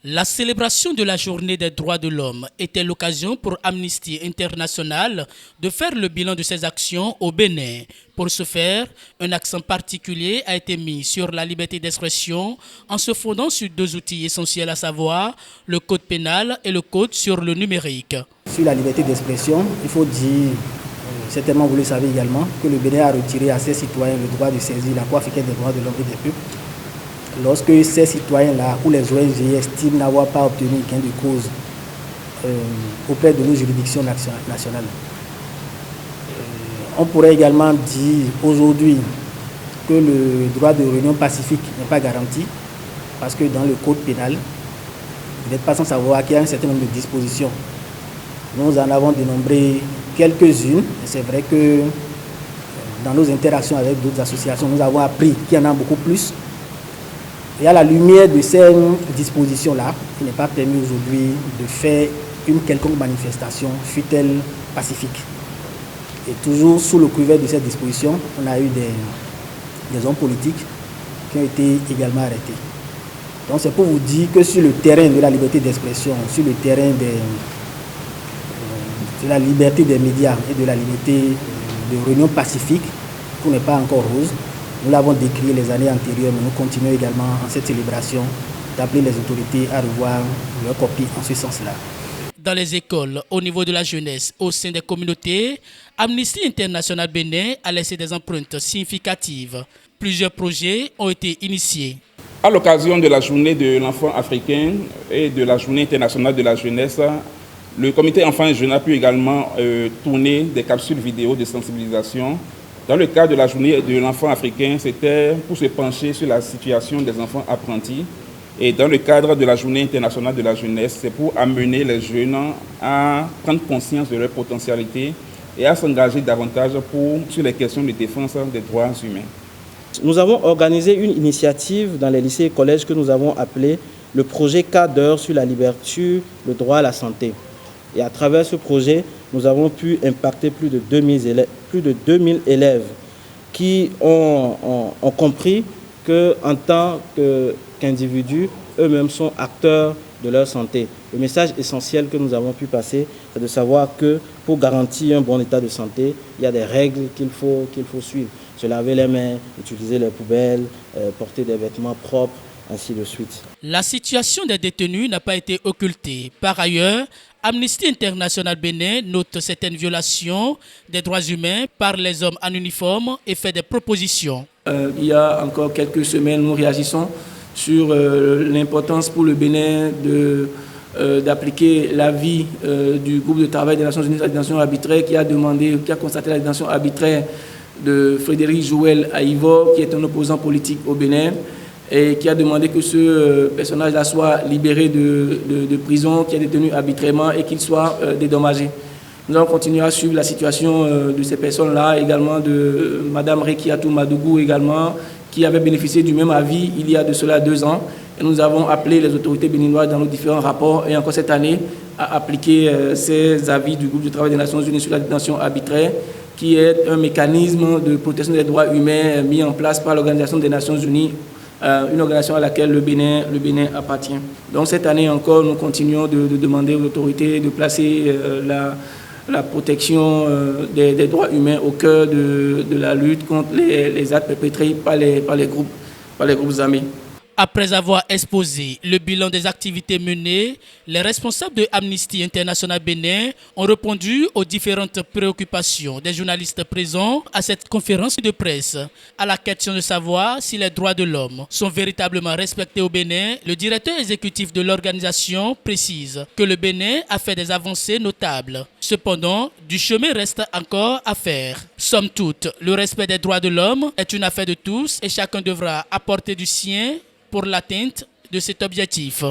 La célébration de la journée des droits de l'homme était l'occasion pour Amnesty International de faire le bilan de ses actions au Bénin. Pour ce faire, un accent particulier a été mis sur la liberté d'expression en se fondant sur deux outils essentiels, à savoir le code pénal et le code sur le numérique. Sur la liberté d'expression, il faut dire, certainement vous le savez également, que le Bénin a retiré à ses citoyens le droit de saisir la Cour africaine des droits de l'homme et des peuples lorsque ces citoyens-là ou les ONG estiment n'avoir pas obtenu gain de cause auprès de nos juridictions nationales. On pourrait également dire aujourd'hui que le droit de réunion pacifique n'est pas garanti parce que dans le code pénal, vous n'êtes pas sans savoir qu'il y a un certain nombre de dispositions. Nous en avons dénombré quelques-unes et c'est vrai que dans nos interactions avec d'autres associations, nous avons appris qu'il y en a beaucoup plus. Et à la lumière de ces dispositions-là, il n'est pas permis aujourd'hui de faire une quelconque manifestation, fût-elle pacifique. Et toujours sous le couvert de cette disposition, on a eu des hommes politiques qui ont été également arrêtés. Donc c'est pour vous dire que sur le terrain de la liberté d'expression, sur le terrain de la liberté des médias et de la liberté de réunion pacifique, tout n'est pas encore rose. Nous l'avons décrié les années antérieures, mais nous continuons également en cette célébration d'appeler les autorités à revoir leur copie en ce sens-là. Dans les écoles, au niveau de la jeunesse, au sein des communautés, Amnesty International Bénin a laissé des empreintes significatives. Plusieurs projets ont été initiés. À l'occasion de la journée de l'enfant africain et de la journée internationale de la jeunesse, le comité enfants et jeunes a pu également tourner des capsules vidéo de sensibilisation. Dans le cadre de la journée de l'enfant africain, c'était pour se pencher sur la situation des enfants apprentis. Et dans le cadre de la journée internationale de la jeunesse, c'est pour amener les jeunes à prendre conscience de leur potentialité et à s'engager davantage sur les questions de défense des droits humains. Nous avons organisé une initiative dans les lycées et collèges que nous avons appelé le projet Cadre sur la liberté, le droit à la santé. Et à travers ce projet, nous avons pu impacter plus de 2000 élèves qui ont compris qu'en tant qu'individus, eux-mêmes sont acteurs de leur santé. Le message essentiel que nous avons pu passer, c'est de savoir que pour garantir un bon état de santé, il y a des règles qu'il faut suivre. Se laver les mains, utiliser les poubelles, porter des vêtements propres, ainsi de suite. La situation des détenus n'a pas été occultée. Par ailleurs, Amnesty International Bénin note certaines violations des droits humains par les hommes en uniforme et fait des propositions. Il y a encore quelques semaines, nous réagissons sur l'importance pour le Bénin d'appliquer l'avis du groupe de travail des Nations Unies sur la détention arbitraire qui a constaté la détention arbitraire de Frédéric Joël Aïvor, qui est un opposant politique au Bénin, et qui a demandé que ce personnage-là soit libéré de prison, qui est détenu arbitrairement et qu'il soit dédommagé. Nous allons continuer à suivre la situation de ces personnes-là, également de Mme Rekiatou Madougou, également, qui avait bénéficié du même avis il y a de cela 2 ans. Et nous avons appelé les autorités béninoises dans nos différents rapports, et encore cette année, à appliquer ces avis du groupe de travail des Nations Unies sur la détention arbitraire, qui est un mécanisme de protection des droits humains mis en place par l'Organisation des Nations Unies, une organisation à laquelle le Bénin appartient. Donc cette année encore, nous continuons de demander aux autorités de placer la protection des droits humains au cœur de la lutte contre les actes perpétrés par les groupes armés. Après avoir exposé le bilan des activités menées, les responsables de Amnesty International Bénin ont répondu aux différentes préoccupations des journalistes présents à cette conférence de presse. À la question de savoir si les droits de l'homme sont véritablement respectés au Bénin, le directeur exécutif de l'organisation précise que le Bénin a fait des avancées notables. Cependant, du chemin reste encore à faire. Somme toute, le respect des droits de l'homme est une affaire de tous et chacun devra apporter du sien pour l'atteinte de cet objectif.